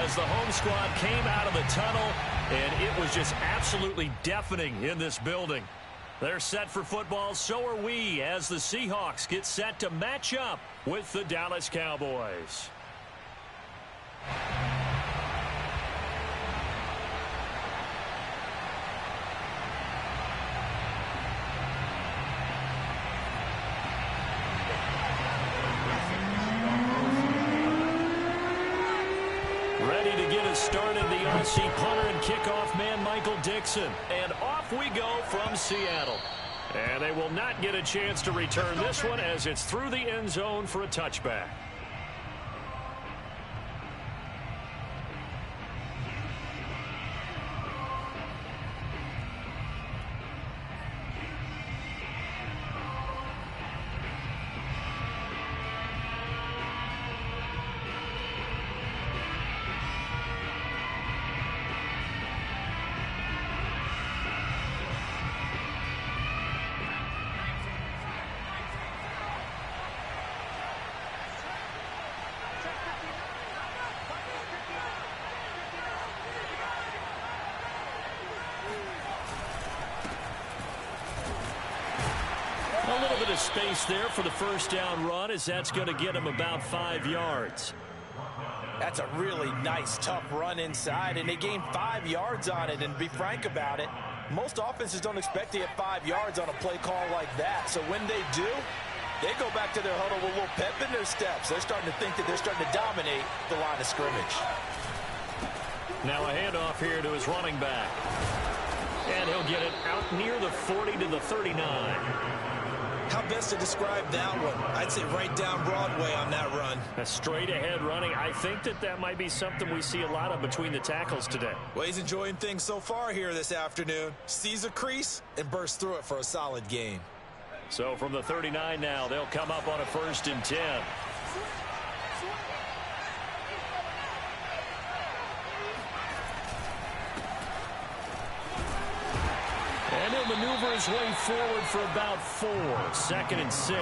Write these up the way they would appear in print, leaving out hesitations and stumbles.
as the home squad came out of the tunnel, and it was just absolutely deafening in this building. They're set for football, so are we, as the Seahawks get set to match up with the Dallas Cowboys. Ready to get us started, the RC punter and kickoff man, Michael Dixon. And off we go from Seattle. And they will not get a chance to return this one as it's through the end zone for a touchback. A little bit of space there for the first down run, as that's going to get him about 5 yards. That's a really nice, tough run inside, and they gained 5 yards on it. And to be frank about it, most offenses don't expect to get 5 yards on a play call like that. So when they do, they go back to their huddle with a little pep in their steps. They're starting to think that they're starting to dominate the line of scrimmage. Now a handoff here to his running back. And he'll get it out near the 40 to the 39. How best to describe that one? I'd say right down Broadway on that run. A straight ahead running. I think that might be something we see a lot of between the tackles today. Well, he's enjoying things so far here this afternoon. Sees a crease and bursts through it for a solid gain. So from the 39 now, they'll come up on a 1st and 10. And he'll maneuver his way forward for about 4. 2nd and 6.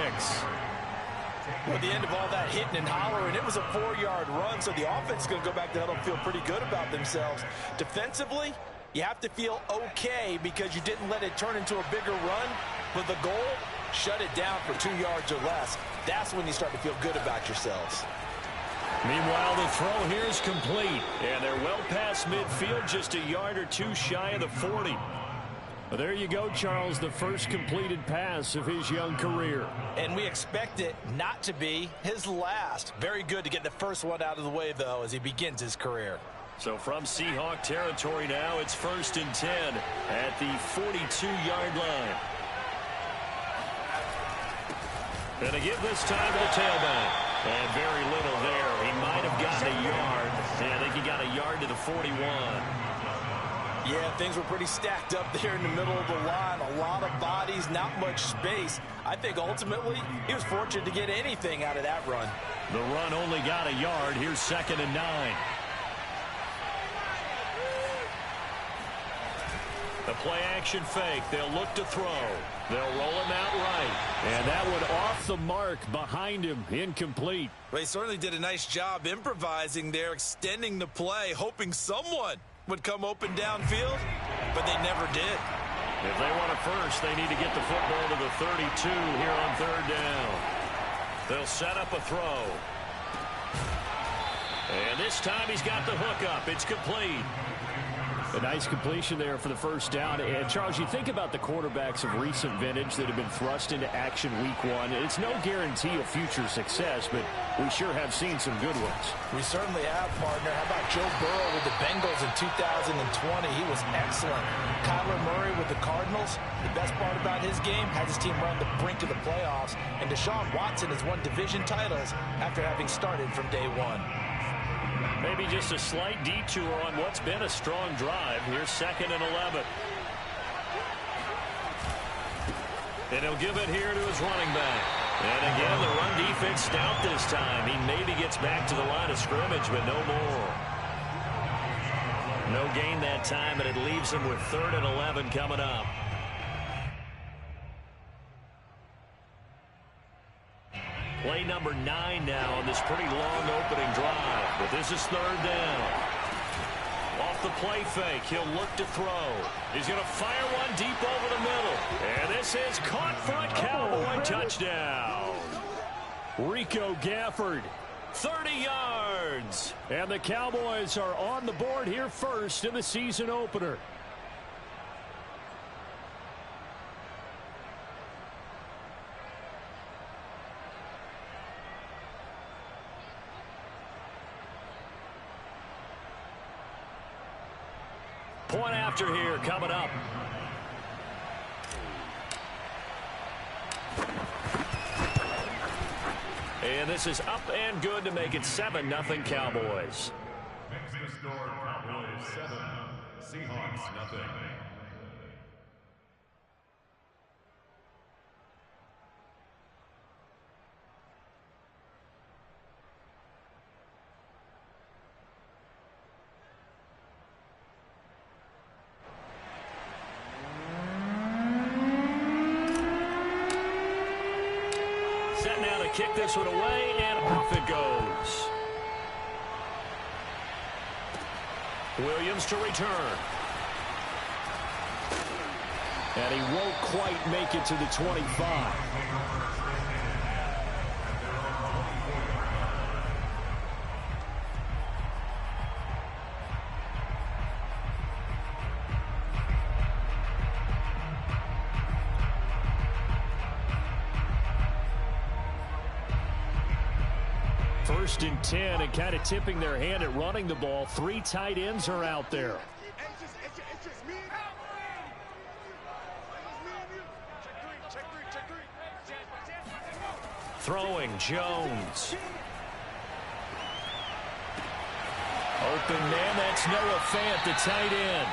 Well, at the end of all that hitting and hollering, it was a 4-yard run, so the offense is going to go back to huddle and feel pretty good about themselves. Defensively, you have to feel okay because you didn't let it turn into a bigger run, but the goal, shut it down for 2 yards or less. That's when you start to feel good about yourselves. Meanwhile, the throw here is complete, and they're well past midfield, just a yard or 2 shy of the 40. Well, there you go, Charles, the first completed pass of his young career. And we expect it not to be his last. Very good to get the first one out of the way, though, as he begins his career. So from Seahawk territory now, it's 1st and 10 at the 42-yard line. And to give this time to the tailback. And very little there. He might have gotten a yard. I think he got a yard to the 41. Yeah, things were pretty stacked up there in the middle of the line. A lot of bodies, not much space. I think ultimately he was fortunate to get anything out of that run. The run only got a yard. Here's 2nd and 9. The play action fake. They'll look to throw. They'll roll him out right. And that one off the mark behind him. Incomplete. Well, he certainly did a nice job improvising there, extending the play, hoping someone would come open downfield, but they never did. If they want a first, they need to get the football to the 32 here on 3rd down. They'll set up a throw. And this time he's got the hook up. It's complete. A nice completion there for the first down. And, Charles, you think about the quarterbacks of recent vintage that have been thrust into action week 1. It's no guarantee of future success, but we sure have seen some good ones. We certainly have, partner. How about Joe Burrow with the Bengals in 2020? He was excellent. Kyler Murray with the Cardinals. The best part about his game, has his team run the brink of the playoffs. And Deshaun Watson has won division titles after having started from day 1. Maybe just a slight detour on what's been a strong drive. Here's 2nd and 11. And he'll give it here to his running back. And again, the run defense stout this time. He maybe gets back to the line of scrimmage, but no more. No gain that time, and it leaves him with 3rd and 11 coming up. Play number 9 now on this pretty long opening drive. But this is 3rd down. Off the play fake, he'll look to throw. He's going to fire one deep over the middle. And this is caught for a Cowboy touchdown. Rico Gafford, 30 yards. And the Cowboys are on the board here first in the season opener. Point after here coming up. And this is up and good to make it 7-0 Cowboys. Next to score, Cowboys 7, Seahawks nothing. Now to kick this one away, and off it goes. Williams to return. And he won't quite make it to the 25. First and 10, and kind of tipping their hand at running the ball. 3 tight ends are out there. Throwing Jones. Open man, that's Noah Fant, the tight end.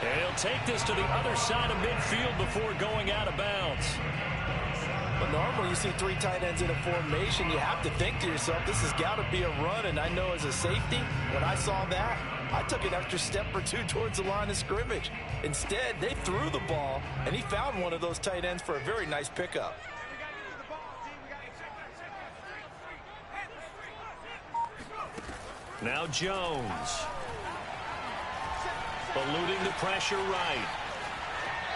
And he'll take this to the other side of midfield before going out of bounds. But normally you see 3 tight ends in a formation, you have to think to yourself, this has got to be a run. And I know as a safety, when I saw that, I took an extra step or 2 towards the line of scrimmage. Instead, they threw the ball, and he found one of those tight ends for a very nice pickup. Now Jones. Eluding the pressure right.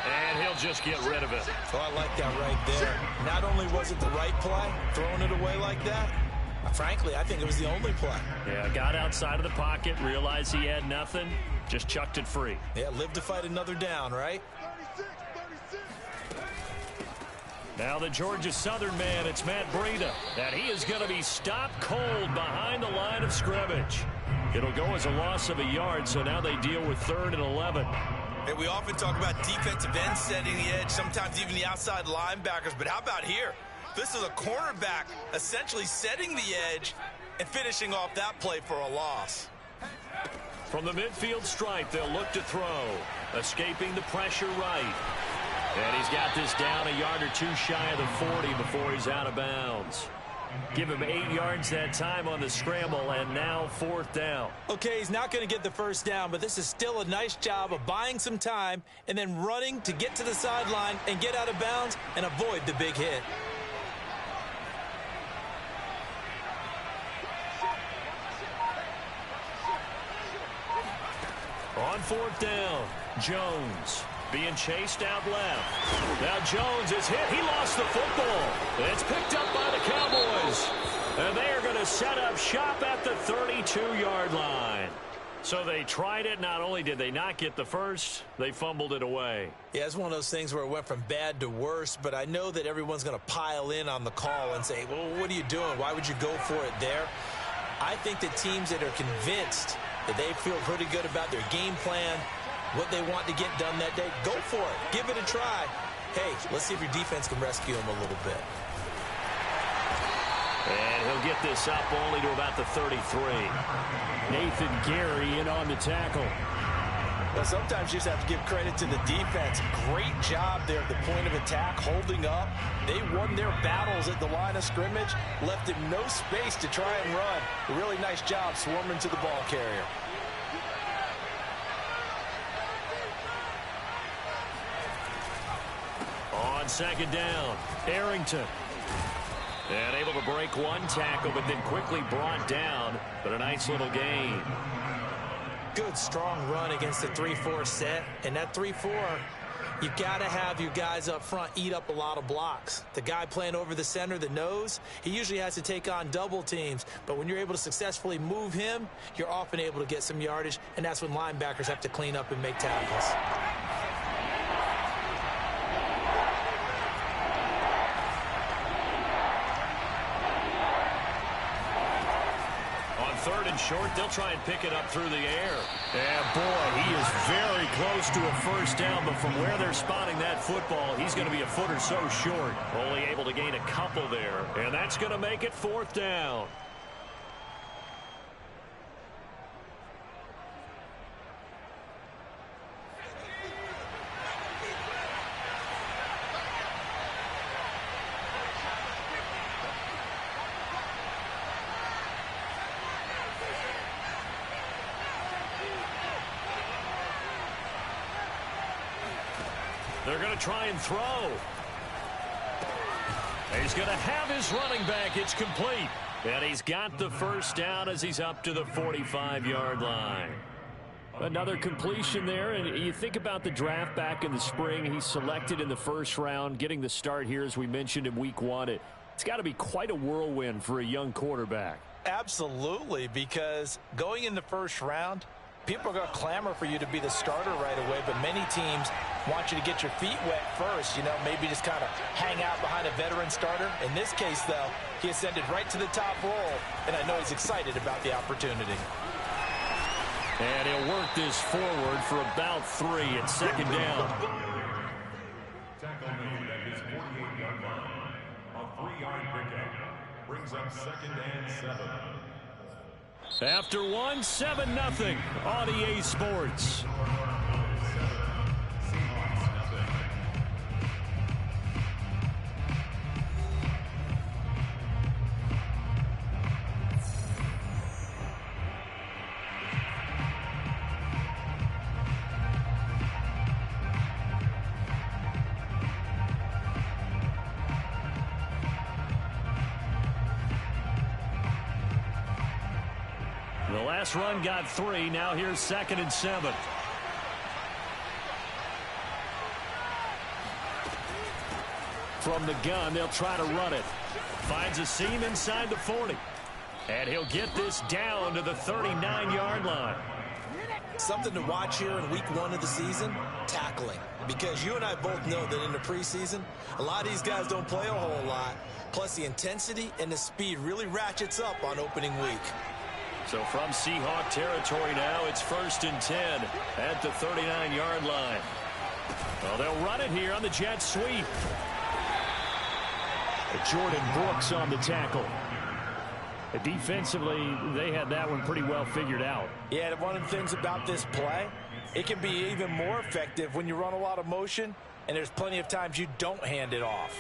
And he'll just get rid of it. Oh, I like that right there. Not only was it the right play, throwing it away like that, frankly, I think it was the only play. Yeah, got outside of the pocket, realized he had nothing, just chucked it free. Yeah, live to fight another down, right? Now the Georgia Southern man, it's Matt Breida. And he is going to be stopped cold behind the line of scrimmage. It'll go as a loss of a yard, so now they deal with 3rd and 11. And we often talk about defensive ends setting the edge, sometimes even the outside linebackers. But how about here? This is a cornerback essentially setting the edge and finishing off that play for a loss. From the midfield stripe, they'll look to throw. Escaping the pressure right. And he's got this down a yard or 2 shy of the 40 before he's out of bounds. Give him 8 yards that time on the scramble, and now 4th down. Okay, he's not going to get the first down, but this is still a nice job of buying some time and then running to get to the sideline and get out of bounds and avoid the big hit. On 4th down, Jones being chased out left. Now Jones is hit. He lost the football. It's picked up by the Cowboys. And they are going to set up shop at the 32-yard line. So they tried it. Not only did they not get the first, they fumbled it away. Yeah, it's one of those things where it went from bad to worse, but I know that everyone's going to pile in on the call and say, well, what are you doing? Why would you go for it there? I think that teams that are convinced that they feel pretty good about their game plan, what they want to get done that day, go for it. Give it a try. Hey, let's see if your defense can rescue them a little bit. And he'll get this up only to about the 33. Nathan Gary in on the tackle. Well, sometimes you just have to give credit to the defense. Great job there at the point of attack, holding up. They won their battles at the line of scrimmage, left him no space to try and run. A really nice job swarming to the ball carrier. On 2nd down, Arrington. And able to break 1 tackle, but then quickly brought down. But a nice little gain. good, strong run against the 3-4 set. And that 3-4, you've got to have your guys up front eat up a lot of blocks. The guy playing over the center, the nose, he usually has to take on double teams. But when you're able to successfully move him, you're often able to get some yardage, and that's when linebackers have to clean up and make tackles. Third and short, they'll try and pick it up through the air. And boy, he is very close to a first down, but from where they're spotting that football, he's going to be a foot or so short. Only able to gain a couple there, and that's going to make it 4th down. They're going to try and throw. He's going to have his running back. It's complete. And he's got the first down as he's up to the 45-yard line. Another completion there. And you think about the draft back in the spring. He's selected in the first round, getting the start here, as we mentioned, in week 1. It's got to be quite a whirlwind for a young quarterback. Absolutely, because going in the first round, people are going to clamor for you to be the starter right away, but many teams want you to get your feet wet first, maybe just kind of hang out behind a veteran starter. In this case, though, he ascended right to the top roll, and I know he's excited about the opportunity. And he'll work this forward for about 3 at 2nd down. Tackle made at his 48-yard line. A 3-yard pickup brings up 2nd and 7. After 1, 7-0 on EA Sports. The last run got 3. Now here's 2nd and 7. From the gun, they'll try to run it. Finds a seam inside the 40. And he'll get this down to the 39-yard line. Something to watch here in week 1 of the season, tackling. Because you and I both know that in the preseason, a lot of these guys don't play a whole lot. Plus, the intensity and the speed really ratchets up on opening week. So from Seahawk territory now, it's 1st and 10 at the 39-yard line. Well, they'll run it here on the jet sweep. Jordan Brooks on the tackle. Defensively, they had that one pretty well figured out. Yeah, one of the things about this play, it can be even more effective when you run a lot of motion, and there's plenty of times you don't hand it off.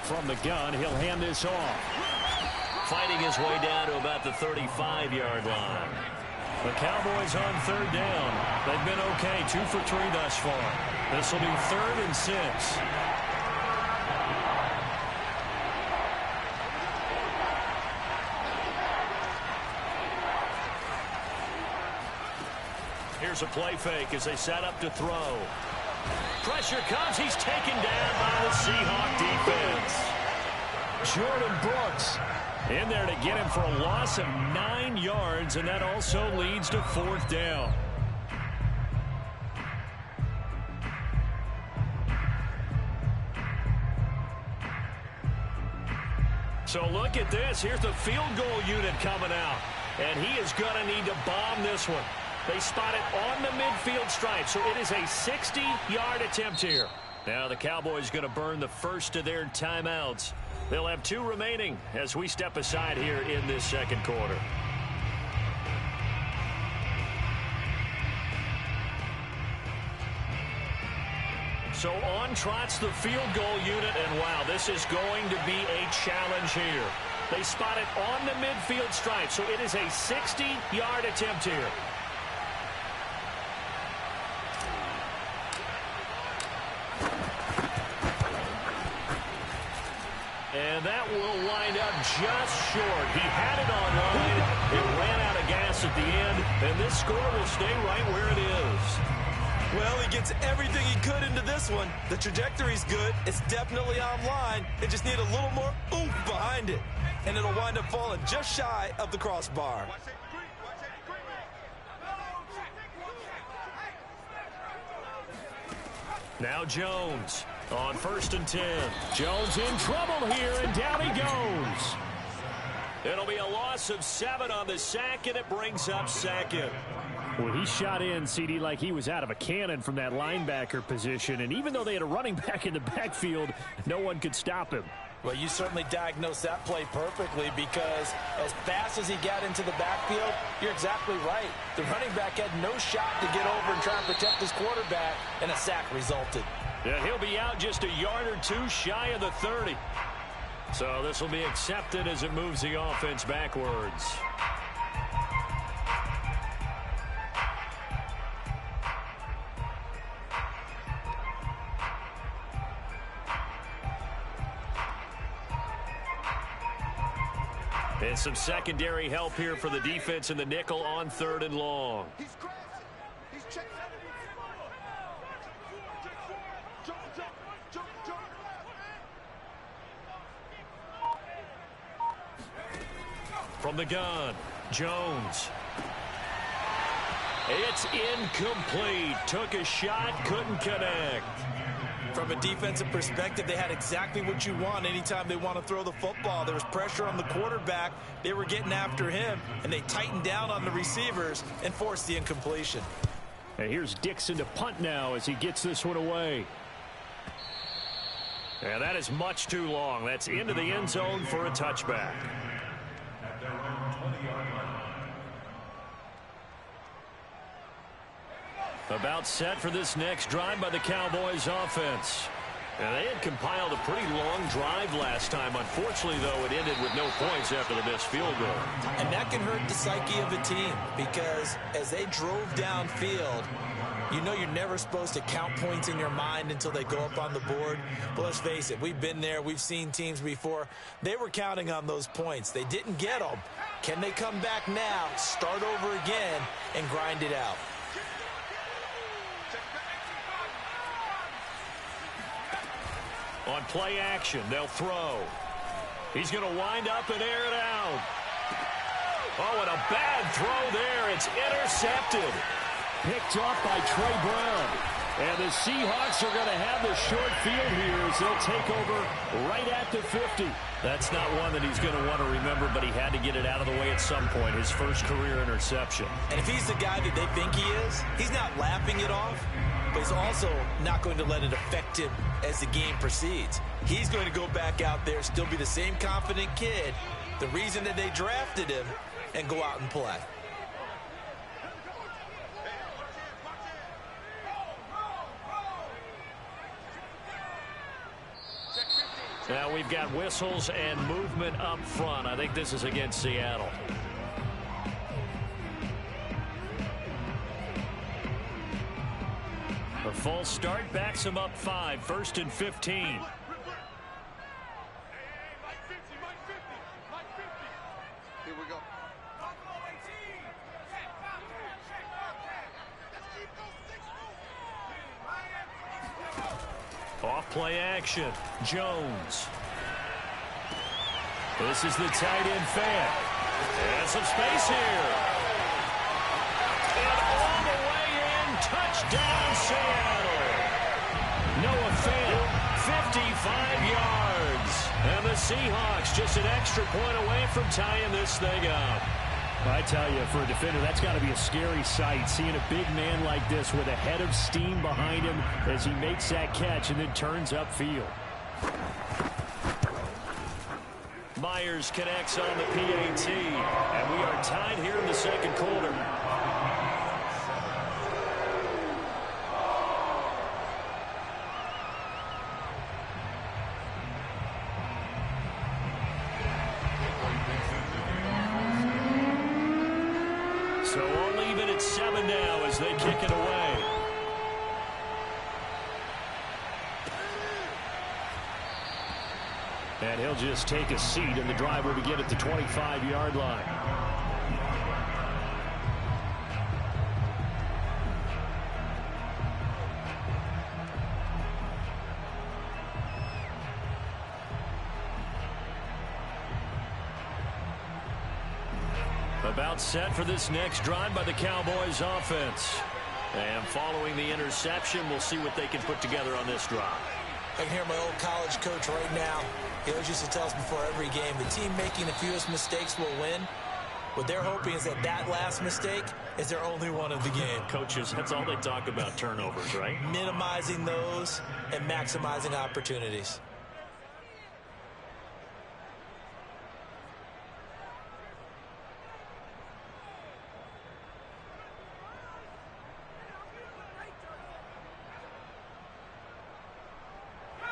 From the gun, he'll hand this off. Fighting his way down to about the 35-yard line. The Cowboys on 3rd down. They've been okay, 2 for 3 thus far. This will be 3rd and 6. Here's a play fake as they set up to throw. Pressure comes. He's taken down by the Seahawk defense. Jordan Brooks in there to get him for a loss of 9 yards, and that also leads to 4th down. So look at this. Here's the field goal unit coming out, and he is going to need to bomb this one. They spot it on the midfield stripe, so it is a 60-yard attempt here. Now the Cowboys going to burn the first of their timeouts. They'll have 2 remaining as we step aside here in this 2nd quarter. So on trots the field goal unit, and wow, this is going to be a challenge here. They spot it on the midfield stripe, so it is a 60-yard attempt here. And that will wind up just short. He had it on line. It ran out of gas at the end, and this score will stay right where it is. Well, he gets everything he could into this one. The trajectory's good. It's definitely online. It just need a little more oomph behind it. And it'll wind up falling just shy of the crossbar. Now Jones on 1st and 10. Jones in trouble here, and down he goes. It'll be a loss of 7 on the sack, and it brings up 2nd. Well, he shot in, CD, like he was out of a cannon from that linebacker position. And even though they had a running back in the backfield, no one could stop him. Well, you certainly diagnosed that play perfectly, because as fast as he got into the backfield, you're exactly right. The running back had no shot to get over and try and protect his quarterback, and a sack resulted. Yeah, he'll be out just a yard or two shy of the 30. So this will be accepted as it moves the offense backwards. And some secondary help here for the defense in the nickel on 3rd and long. From the gun, Jones. It's incomplete. Took a shot, couldn't connect. From a defensive perspective, they had exactly what you want anytime they want to throw the football. There was pressure on the quarterback. They were getting after him, and they tightened down on the receivers and forced the incompletion. And here's Dixon to punt now as he gets this one away. And that is much too long. That's into the end zone for a touchback. At their own 20-yard line. About set for this next drive by the Cowboys offense. And they had compiled a pretty long drive last time. Unfortunately, though, it ended with no points after the missed field goal. And that can hurt the psyche of a team, because as they drove downfield, you know you're never supposed to count points in your mind until they go up on the board. But let's face it, we've been there. We've seen teams before. They were counting on those points. They didn't get them. Can they come back now, start over again, and grind it out? On play action, they'll throw. He's going to wind up and air it out. Oh, and a bad throw there. It's intercepted. Picked off by Trey Brown. And the Seahawks are going to have the short field here as they'll take over right at the 50. That's not one that he's going to want to remember, but he had to get it out of the way at some point. His first career interception. And if he's the guy that they think he is, he's not laughing it off, but he's also not going to let it affect him as the game proceeds. He's going to go back out there, still be the same confident kid, the reason that they drafted him, and go out and play. Now we've got whistles and movement up front. I think this is against Seattle. A false start backs him up 5, 1st and 15. Off play action, Jones. This is the tight end fan. And some space here. And all the way in, touchdown Seattle. Noah Fant, 55 yards. And the Seahawks just an extra point away from tying this thing up. I tell you, for a defender, that's got to be a scary sight, seeing a big man like this with a head of steam behind him as he makes that catch and then turns upfield. Myers connects on the PAT, and we are tied here in the second quarter. So all even at 7 now as they kick it away. And he'll just take a seat, and the drive will begin at the 25-yard line. About set for this next drive by the Cowboys offense. And following the interception, we'll see what they can put together on this drive. I can hear my old college coach right now. He always used to tell us before every game, the team making the fewest mistakes will win. What they're hoping is that that last mistake is their only one of the game. Coaches, that's all they talk about, turnovers, right? Minimizing those and maximizing opportunities.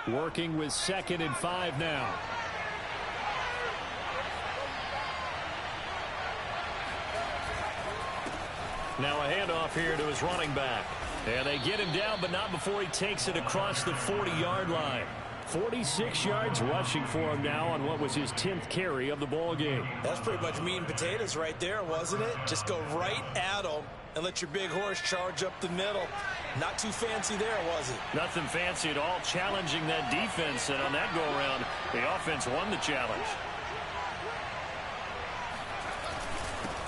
Working with 2nd and 5 now. Now a handoff here to his running back. And they get him down, but not before he takes it across the 40-yard line. 46 yards rushing for him now on what was his 10th carry of the ball game. That's pretty much meat and potatoes right there, wasn't it? Just go right at him and let your big horse charge up the middle. Not too fancy there, was it? Nothing fancy at all, challenging that defense, and on that go-around, the offense won the challenge.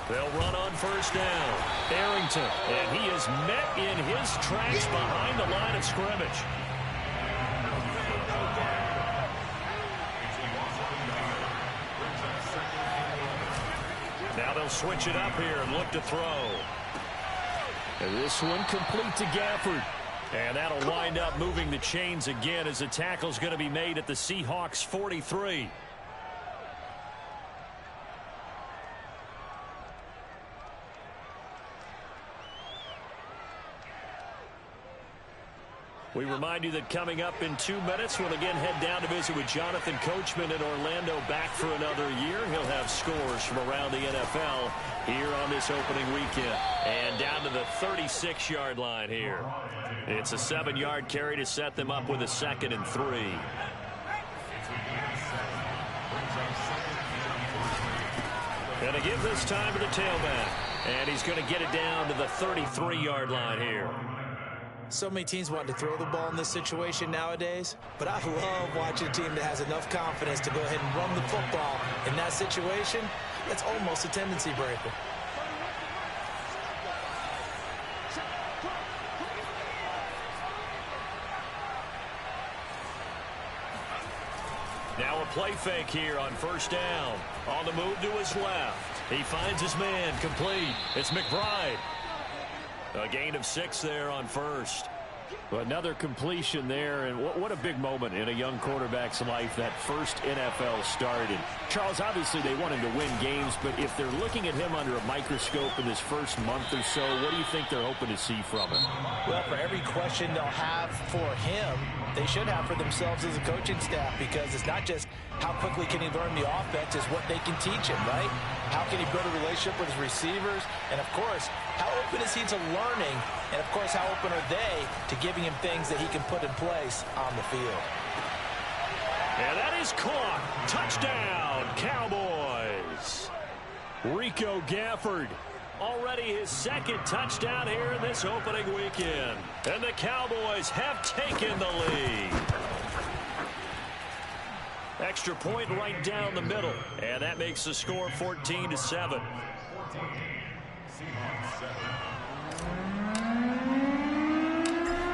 They'll run on first down. Arrington, and he is met in his tracks behind the line of scrimmage. Now they'll switch it up here and look to throw. And this one complete to Gafford. And that'll wind up moving the chains again as the tackle's going to be made at the Seahawks 43. We remind you that coming up in 2 minutes, we'll again head down to visit with Jonathan Coachman in Orlando, back for another year. He'll have scores from around the NFL here on this opening weekend. And down to the 36-yard line here. It's a 7-yard carry to set them up with a 2nd and 3. And to give this time to the tailback. And he's going to get it down to the 33-yard line here. So many teams want to throw the ball in this situation nowadays, but I love watching a team that has enough confidence to go ahead and run the football. In that situation, that's almost a tendency breaker. Now a play fake here on first down. On the move to his left. He finds his man, complete. It's McBride. A gain of 6 there on first. Another completion there, and what a big moment in a young quarterback's life, that first NFL start. And Charles, obviously they want him to win games, but if they're looking at him under a microscope in this first month or so, what do you think they're hoping to see from him? Well, for every question they'll have for him, they should have for themselves as a coaching staff, because it's not just how quickly can he learn the offense, it's what they can teach him, right? How can he build a relationship with his receivers? And, of course, how open is he to learning? And, of course, how open are they to giving him things that he can put in place on the field? And that is caught. Touchdown, Cowboys. Rico Gafford. Already his 2nd touchdown here in this opening weekend. And the Cowboys have taken the lead. Extra point right down the middle. And that makes the score 14-7.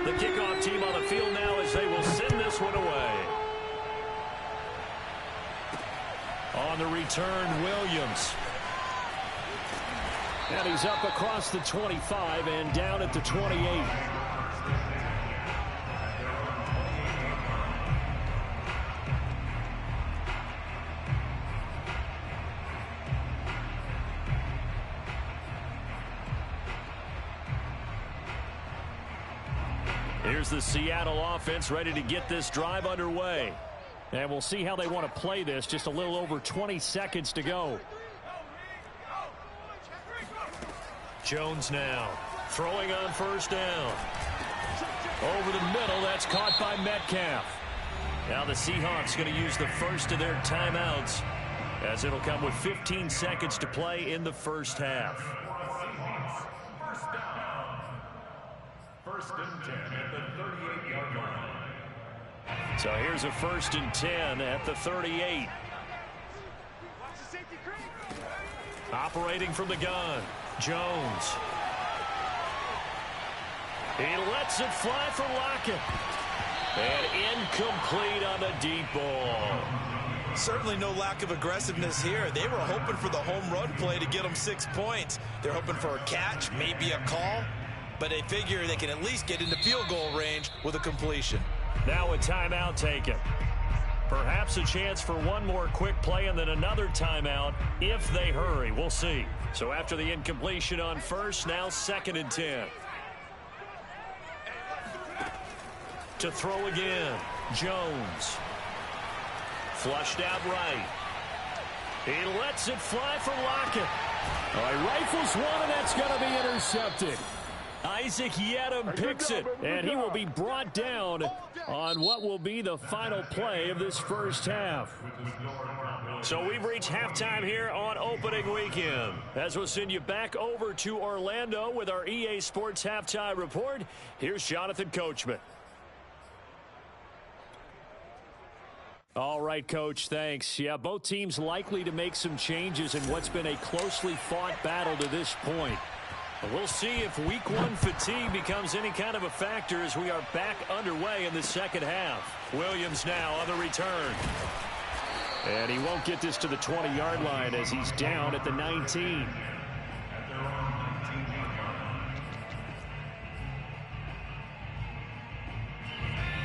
The kickoff team on the field now as they will send this one away. On the return, Williams. And he's up across the 25 and down at the 28. Here's the Seattle offense ready to get this drive underway. And we'll see how they want to play this. Just a little over 20 seconds to go. Jones now throwing on first down. Over the middle, that's caught by Metcalf. Now the Seahawks going to use the first of their timeouts, as it'll come with 15 seconds to play in the first half. First down. First and 10 at the 38-yard line. So here's a 1st and 10 at the 38. Operating from the gun, Jones. He lets it fly for Lockett. And incomplete on the deep ball. Certainly no lack of aggressiveness here. They were hoping for the home run play to get them 6 points. They're hoping for a catch, maybe a call, but they figure they can at least get into field goal range with a completion. Now a timeout taken. Perhaps a chance for one more quick play and then another timeout if they hurry. We'll see. So after the incompletion on first, now 2nd and 10. To throw again, Jones. Flushed out right. He lets it fly for Lockett. All right, rifles one, and that's going to be intercepted. Isaac Yedem picks it, and he will be brought down on what will be the final play of this first half. So we've reached halftime here on opening weekend. As we'll send you back over to Orlando with our EA Sports Halftime Report, here's Jonathan Coachman. All right, Coach, thanks. Yeah, both teams likely to make some changes in what's been a closely fought battle to this point. We'll see if week one fatigue becomes any kind of a factor as we are back underway in the second half. Williams now on the return. And he won't get this to the 20-yard line as he's down at the 19.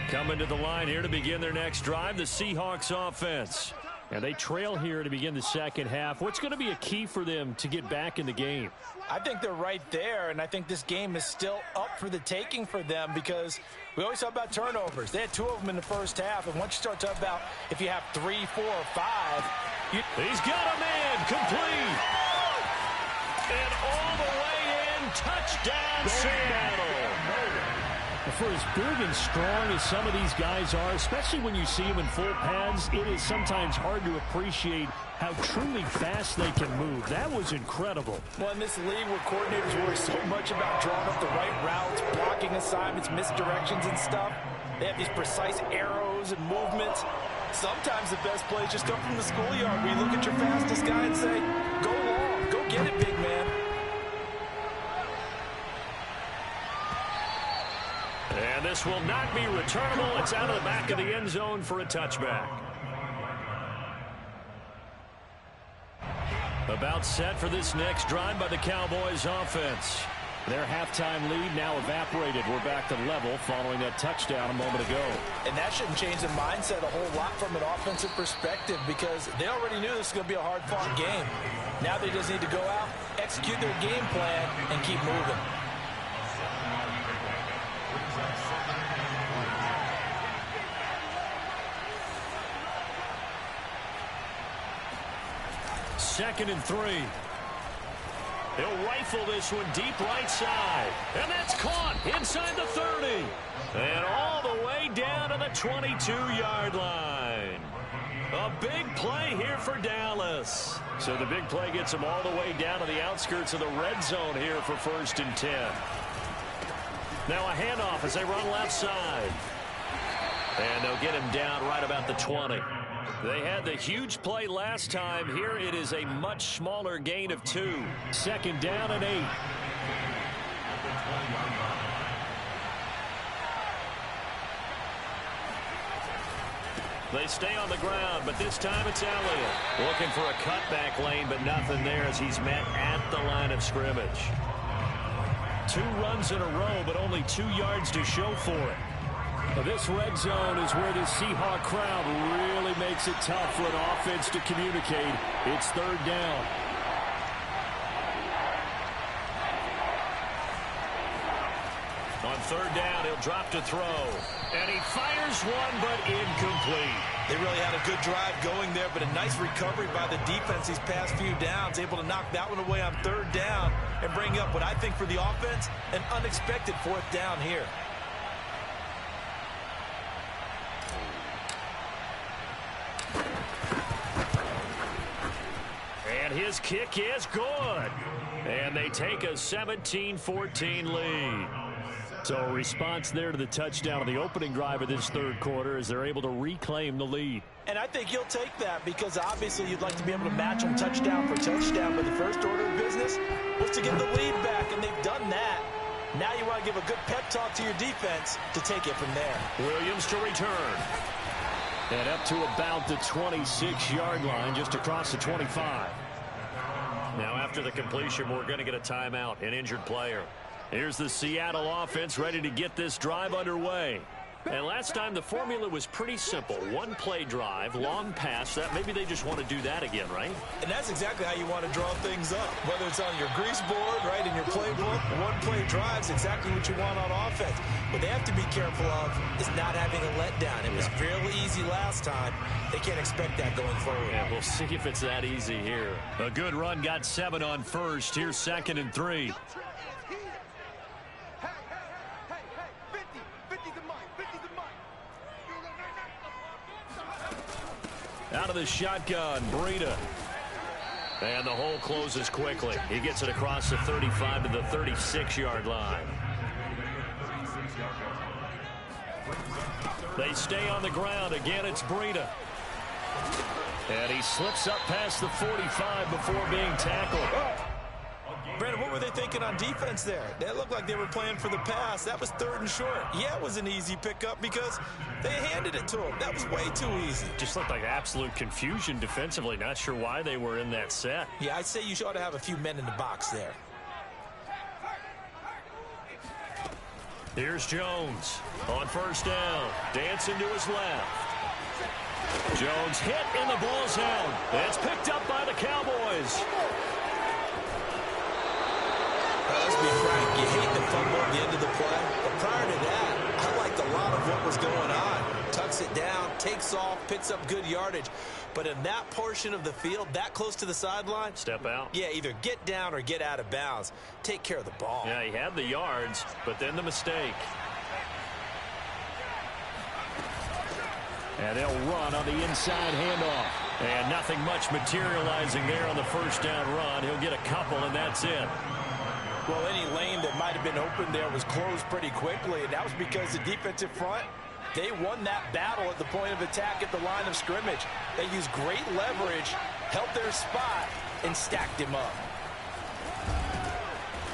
Coming to the line here to begin their next drive, the Seahawks offense. And they trail here to begin the second half. What's going to be a key for them to get back in the game? I think they're right there, and I think this game is still up for the taking for them because we always talk about turnovers. They had 2 of them in the first half, and once you start talking about if you have 3, 4, or 5. He's got a man complete. And all the way in, touchdown Seattle. For as big and strong as some of these guys are, especially when you see them in full pads, it is sometimes hard to appreciate how truly fast they can move. That was incredible. Well, in this league where coordinators worry so much about drawing up the right routes, blocking assignments, misdirections and stuff, they have these precise arrows and movements. Sometimes the best plays just come from the schoolyard where you look at your fastest guy and say, go long, go get it, big man. And this will not be returnable. It's out of the back of the end zone for a touchback. About set for this next drive by the Cowboys offense. Their halftime lead now evaporated. We're back to level following that touchdown a moment ago. And that shouldn't change the mindset a whole lot from an offensive perspective because they already knew this was going to be a hard-fought game. Now they just need to go out, execute their game plan, and keep moving. Second and 3. He'll rifle this one deep right side. And that's caught inside the 30. And all the way down to the 22-yard line. A big play here for Dallas. So the big play gets them all the way down to the outskirts of the red zone here for 1st and 10. Now a handoff as they run left side. And they'll get him down right about the 20. They had the huge play last time. Here it is a much smaller gain of 2. 2nd down and 8. They stay on the ground, but this time it's Elliott. Looking for a cutback lane, but nothing there as he's met at the line of scrimmage. 2 runs in a row, but only 2 yards to show for it. This red zone is where the Seahawk crowd really makes it tough for an offense to communicate. It's 3rd down. On 3rd down, he'll drop to throw. And he fires one, but incomplete. They really had a good drive going there, but a nice recovery by the defense these past few downs, able to knock that one away on 3rd down and bring up what I think for the offense, an unexpected 4th down here. And his kick is good. And they take a 17-14 lead. So a response there to the touchdown of the opening drive of this third quarter as they're able to reclaim the lead. And I think you'll take that because obviously you'd like to be able to match them touchdown for touchdown. But the first order of business was to get the lead back, and they've done that. Now you want to give a good pep talk to your defense to take it from there. Williams to return. And up to about the 26-yard line, just across the 25. Now after the completion, we're going to get a timeout, an injured player. Here's the Seattle offense ready to get this drive underway. And last time the formula was pretty simple. One play drive, long pass. That maybe they just want to do that again, right? And that's exactly how you want to draw things up. Whether it's on your grease board, right, in your playbook, one play drive is exactly what you want on offense. What they have to be careful of is not having a letdown. It was fairly easy last time. They can't expect that going forward. Yeah, we'll see if it's that easy here. A good run got 7 on first. Here's 2nd and 3. Out of the shotgun, Breida. And the hole closes quickly. He gets it across the 35 to the 36-yard line. They stay on the ground. Again, it's Breida. And he slips up past the 45 before being tackled. Brandon, what were they thinking on defense there? They looked like they were playing for the pass. That was 3rd and short. Yeah, it was an easy pickup because they handed it to him. That was way too easy. Just looked like absolute confusion defensively. Not sure why they were in that set. Yeah, I'd say you ought to have a few men in the box there. Here's Jones on 1st down. Dancing to his left. Jones hit and the ball's out. It's picked up by the Cowboys. Let's be frank, you hate the fumble at the end of the play, but prior to that, I liked a lot of what was going on. Tucks it down, takes off, picks up good yardage. But in that portion of the field, that close to the sideline, step out. Yeah, either get down or get out of bounds. Take care of the ball. Yeah, he had the yards, but then the mistake. And they'll run on the inside handoff. And nothing much materializing there on the 1st down run. He'll get a couple, and that's it. Well, any lane that might have been open there was closed pretty quickly, and that was because the defensive front, they won that battle at the point of attack at the line of scrimmage. They used great leverage, held their spot, and stacked him up.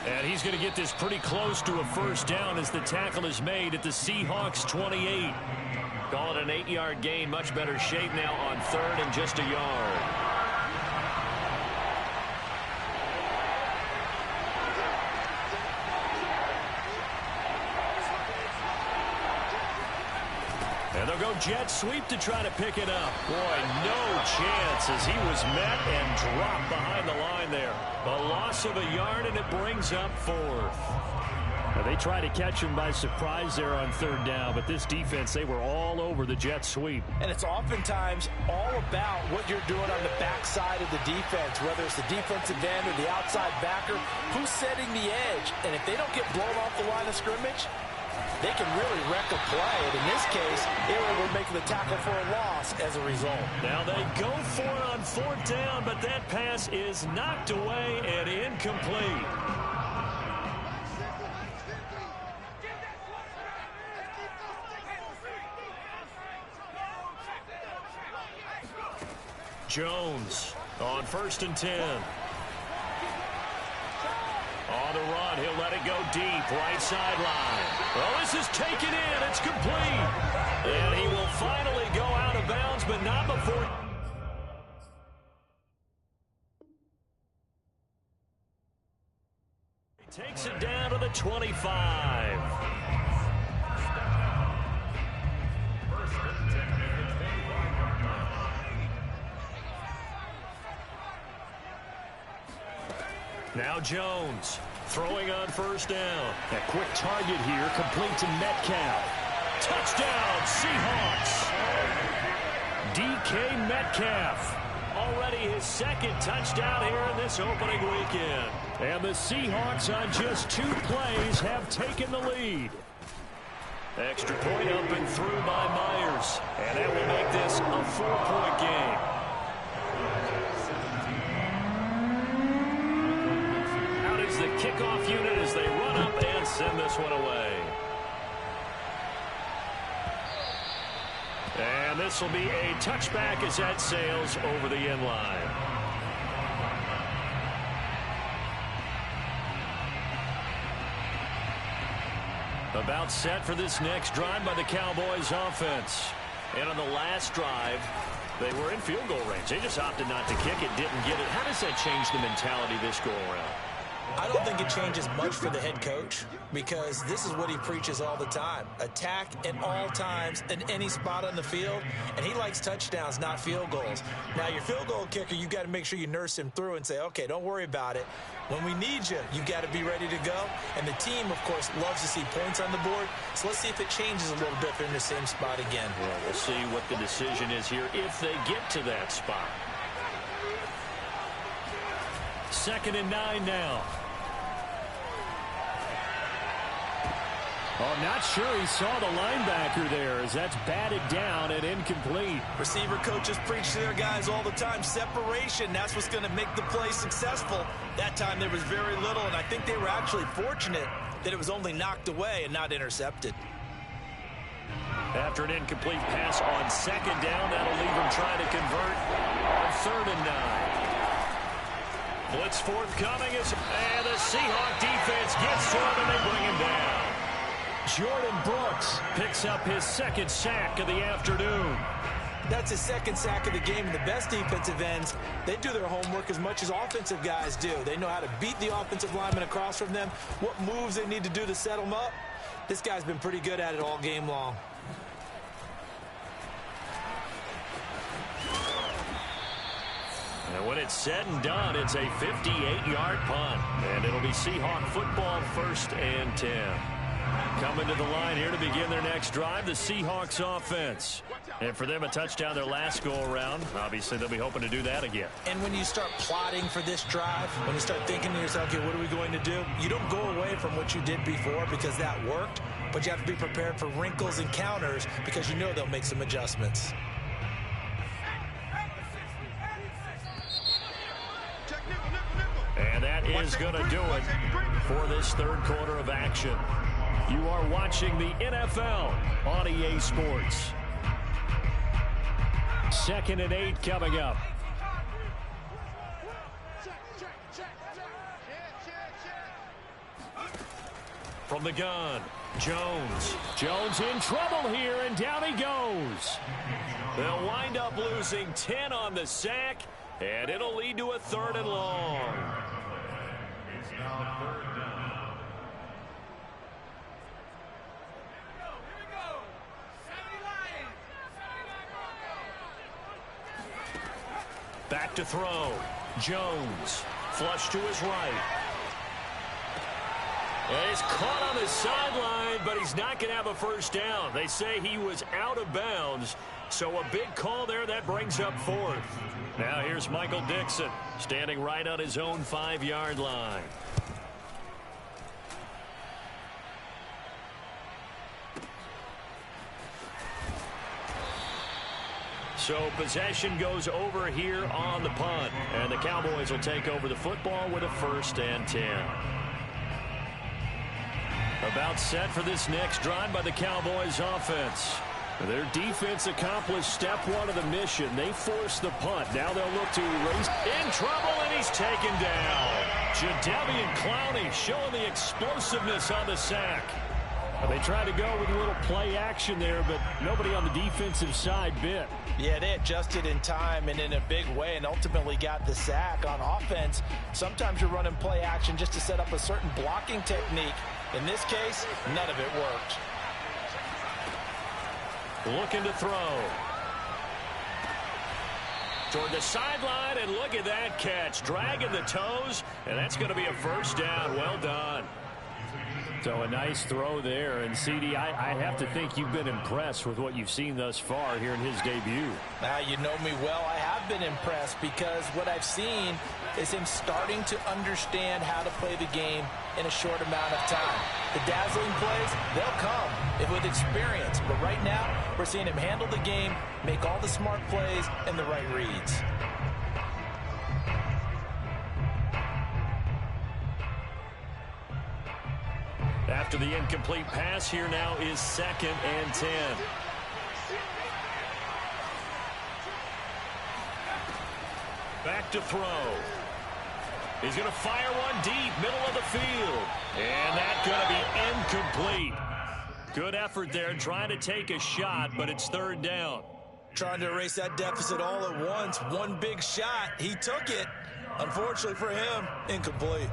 And he's going to get this pretty close to a 1st down as the tackle is made at the Seahawks 28. Call it an 8-yard gain, much better shape now on 3rd and just a yard. And they'll go jet sweep to try to pick it up. Boy, no chance as he was met and dropped behind the line there. A loss of a yard, and it brings up 4th. Now, they try to catch him by surprise there on 3rd down, but this defense, they were all over the jet sweep. And it's oftentimes all about what you're doing on the backside of the defense, whether it's the defensive end or the outside backer, who's setting the edge. And if they don't get blown off the line of scrimmage, they can really wreck a play. And in this case, they were able to make the tackle for a loss as a result. Now they go for it on 4th down, but that pass is knocked away and incomplete. Jones on 1st and 10. On the run, he'll let it go deep, right sideline. Well, this is taken in. It's complete. And he will finally go out of bounds, but not before. He takes it down to the 25. Now Jones throwing on 1st down. A quick target here, complete to Metcalf. Touchdown, Seahawks. DK Metcalf. Already his 2nd touchdown here in this opening weekend. And the Seahawks on just 2 plays have taken the lead. Extra point up and through by Myers. And that will make this a 4-point game. kickoff unit as they run up and send this one away. And this will be a touchback as that sails over the end line. About set for this next drive by the Cowboys offense. And on the last drive, they were in field goal range. They just opted not to kick it, didn't get it. How does that change the mentality this go around? I don't think it changes much for the head coach because this is what he preaches all the time. Attack at all times in any spot on the field, and he likes touchdowns, not field goals. Now, your field goal kicker, you got to make sure you nurse him through and say, okay, don't worry about it. When we need you, you got to be ready to go. And the team, of course, loves to see points on the board. So let's see if it changes a little bit if they're in the same spot again. Well, we'll see what the decision is here if they get to that spot. 2nd and 9 now. Oh, not sure he saw the linebacker there as that's batted down and incomplete. Receiver coaches preach to their guys all the time. Separation, that's what's going to make the play successful. That time there was very little, and I think they were actually fortunate that it was only knocked away and not intercepted. After an incomplete pass on 2nd down, that'll leave them trying to convert on 3rd and 9. Blitz forthcoming, and the Seahawk defense gets to him, and they bring him down. Jordan Brooks picks up his 2nd sack of the afternoon. That's his 2nd sack of the game. And the best defensive ends, they do their homework as much as offensive guys do. They know how to beat the offensive lineman across from them, what moves they need to do to set them up. This guy's been pretty good at it all game long. And when it's said and done, it's a 58-yard punt. And it'll be Seahawk football, 1st and 10. Coming to the line here to begin their next drive, the Seahawks offense. And for them, a touchdown their last go-around. Obviously, they'll be hoping to do that again. And when you start plotting for this drive, when you start thinking to yourself, okay, what are we going to do? You don't go away from what you did before because that worked, but you have to be prepared for wrinkles and counters because you know they'll make some adjustments. And that is going to do it for this 3rd quarter of action. You are watching the NFL on EA Sports. 2nd and 8 coming up. From the gun, Jones. Jones in trouble here, and down he goes. They'll wind up losing 10 on the sack, and it'll lead to a 3rd and long. It's now 3rd down. Back to throw. Jones. Flush to his right. And he's caught on the sideline, but he's not going to have a 1st down. They say he was out of bounds. So a big call there. That brings up 4th. Now here's Michael Dixon standing right on his own 5-yard line. So possession goes over here on the punt. And the Cowboys will take over the football with a 1st and 10. About set for this next drive by the Cowboys offense. Their defense accomplished step 1 of the mission. They forced the punt. Now they'll look to erase. In trouble, and he's taken down. Jadeveon Clowney showing the explosiveness on the sack. They tried to go with a little play action there, but nobody on the defensive side bit. Yeah, they adjusted in time and in a big way and ultimately got the sack. On offense, sometimes you're running play action just to set up a certain blocking technique. In this case, none of it worked. Looking to throw. Toward the sideline, and look at that catch. Dragging the toes, and that's going to be a 1st down. Well done. So a nice throw there. And, CD, I have to think you've been impressed with what you've seen thus far here in his debut. Now, you know me well. I have been impressed because what I've seen is him starting to understand how to play the game in a short amount of time. The dazzling plays, they'll come with experience. But right now, we're seeing him handle the game, make all the smart plays, and the right reads. After the incomplete pass, here now is 2nd and 10. Back to throw. He's going to fire one deep, middle of the field. And that's going to be incomplete. Good effort there, trying to take a shot, but it's 3rd down. Trying to erase that deficit all at once. One big shot. He took it. Unfortunately for him, incomplete.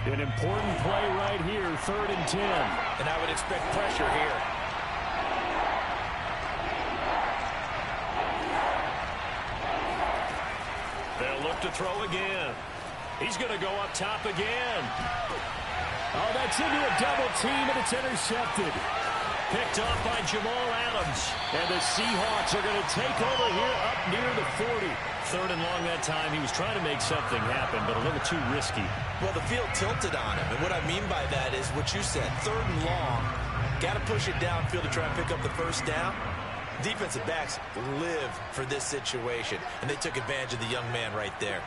An important play right here, 3rd and 10. And I would expect pressure here. They'll look to throw again. He's going to go up top again. Oh, that's into a double team, and it's intercepted. Picked off by Jamal Adams. And the Seahawks are going to take over here up near the 40. 3rd and long that time. He was trying to make something happen, but a little too risky. Well, the field tilted on him. And what I mean by that is what you said. 3rd and long. Got to push it downfield to try and pick up the 1st down. Defensive backs live for this situation. And they took advantage of the young man right there.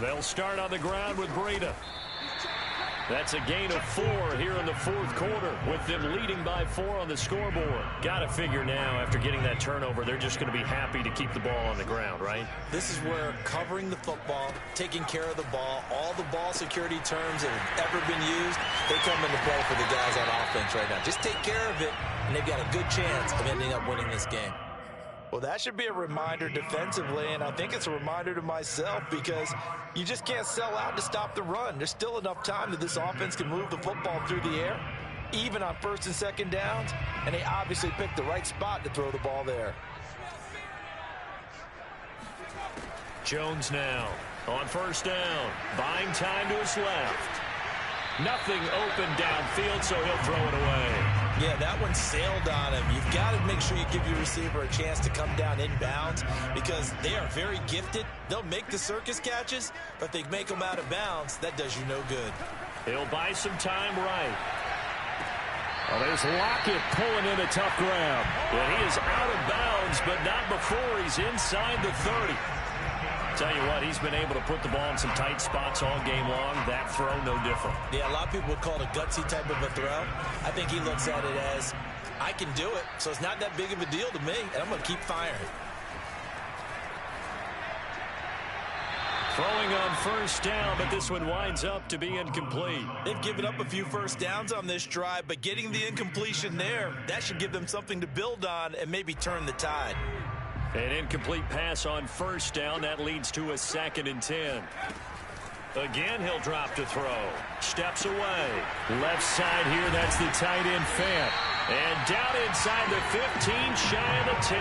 They'll start on the ground with Breida. That's a gain of 4 here in the 4th quarter, with them leading by 4 on the scoreboard. Got to figure now, after getting that turnover, they're just going to be happy to keep the ball on the ground, right? This is where covering the football, taking care of the ball, all the ball security terms that have ever been used, they come into play for the guys on offense right now. Just take care of it, and they've got a good chance of ending up winning this game. Well, that should be a reminder defensively, and I think it's a reminder to myself, because you just can't sell out to stop the run. There's still enough time that this offense can move the football through the air, even on 1st and 2nd downs, and they obviously picked the right spot to throw the ball there. Jones now on 1st down, buying time to his left. Nothing open downfield, so he'll throw it away. Yeah, that one sailed on him. You've got to make sure you give your receiver a chance to come down inbounds, because they are very gifted. They'll make the circus catches, but they make them out of bounds. That does you no good. He'll buy some time right. Oh, there's Lockett pulling in a tough grab. And he is out of bounds, but not before he's inside the 30. Tell you what, he's been able to put the ball in some tight spots all game long. That throw, no different. Yeah, a lot of people would call it a gutsy type of a throw. I think he looks at it as, I can do it, so it's not that big of a deal to me, and I'm going to keep firing. Throwing on 1st down, but this one winds up to be incomplete. They've given up a few 1st downs on this drive, but getting the incompletion there, that should give them something to build on and maybe turn the tide. An incomplete pass on 1st down. That leads to a 2nd and 10. Again, he'll drop to throw. Steps away. Left side here, that's the tight end Fant. And down inside the 15, shy of the 10.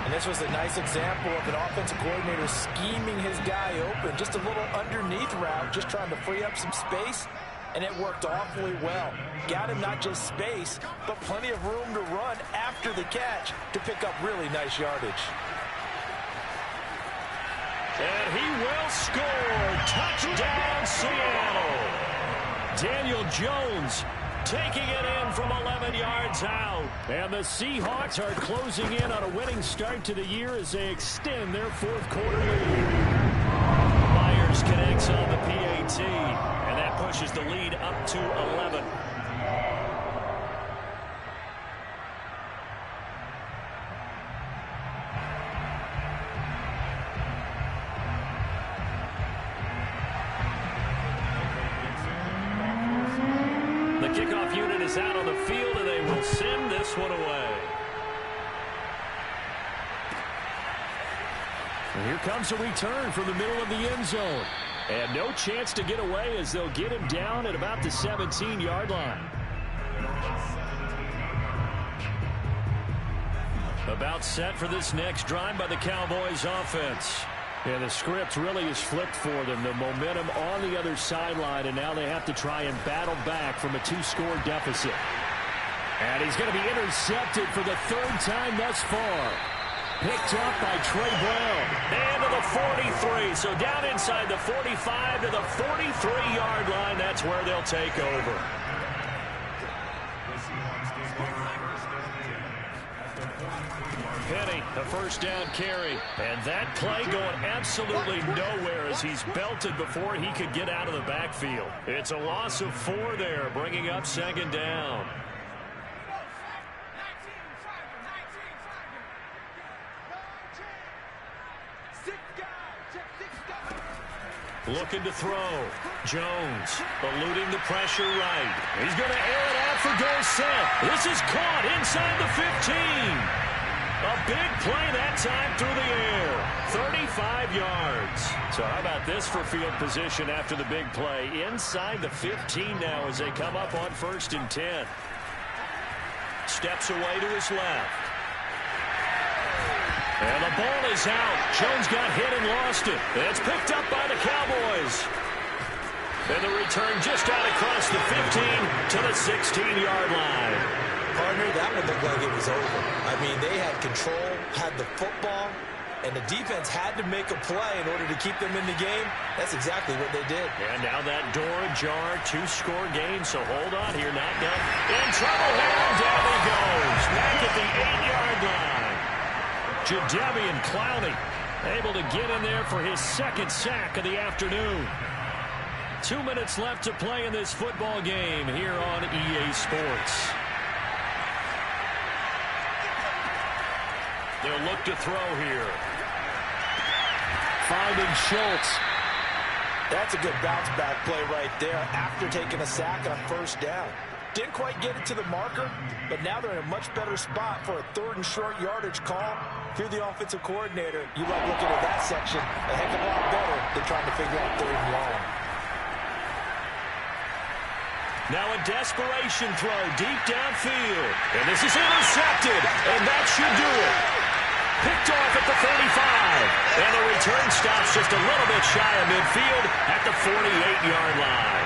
And this was a nice example of an offensive coordinator scheming his guy open. Just a little underneath route, just trying to free up some space. And it worked awfully well. Got him not just space, but plenty of room to run after the catch to pick up really nice yardage. And he will score. Touchdown, Seattle. Daniel Jones taking it in from 11 yards out. And the Seahawks are closing in on a winning start to the year as they extend their 4th quarter lead. Myers connects on the PAT, and that pushes the lead up to 11. The kickoff unit is out on the field, and they will send this one away. And here comes a return from the middle of the end zone. And no chance to get away as they'll get him down at about the 17-yard line. About set for this next drive by the Cowboys offense. Yeah, the script really is flipped for them. The momentum on the other sideline, and now they have to try and battle back from a 2-score deficit. And he's going to be intercepted for the 3rd time thus far. Picked up by Trey Brown. And to the 43. So down inside the 45 to the 43-yard line. That's where they'll take over. Penny, a first down carry. And that play going absolutely nowhere as he's belted before he could get out of the backfield. It's a loss of 4 there, bringing up second down. Looking to throw. Jones eluding the pressure right. He's going to air it out for Dorsett. This is caught inside the 15. A big play that time through the air. 35 yards. So how about this for field position after the big play? Inside the 15 now as they come up on 1st and 10. Steps away to his left. And the ball is out. Jones got hit and lost it. It's picked up by the Cowboys. And the return just out across the 15 to the 16-yard line. Partner, that one looked like it was over. I mean, they had control, had the football, and the defense had to make a play in order to keep them in the game. That's exactly what they did. And now that door ajar, 2-score game, so hold on here, not done. In trouble here, and down he goes. Back at the 8-yard line. Jadeveon Clowney able to get in there for his 2nd sack of the afternoon. 2 minutes left to play in this football game here on EA Sports. They'll look to throw here. Finding Schultz. That's a good bounce back play right there after taking a sack on 1st down. Didn't quite get it to the marker, but now they're in a much better spot for a 3rd and short yardage call. If you're the offensive coordinator, you like looking at that section a heck of a lot better than trying to figure out 3rd and long. Now a desperation throw deep downfield. And this is intercepted, and that should do it. Picked off at the 35. And the return stops just a little bit shy of midfield at the 48-yard line.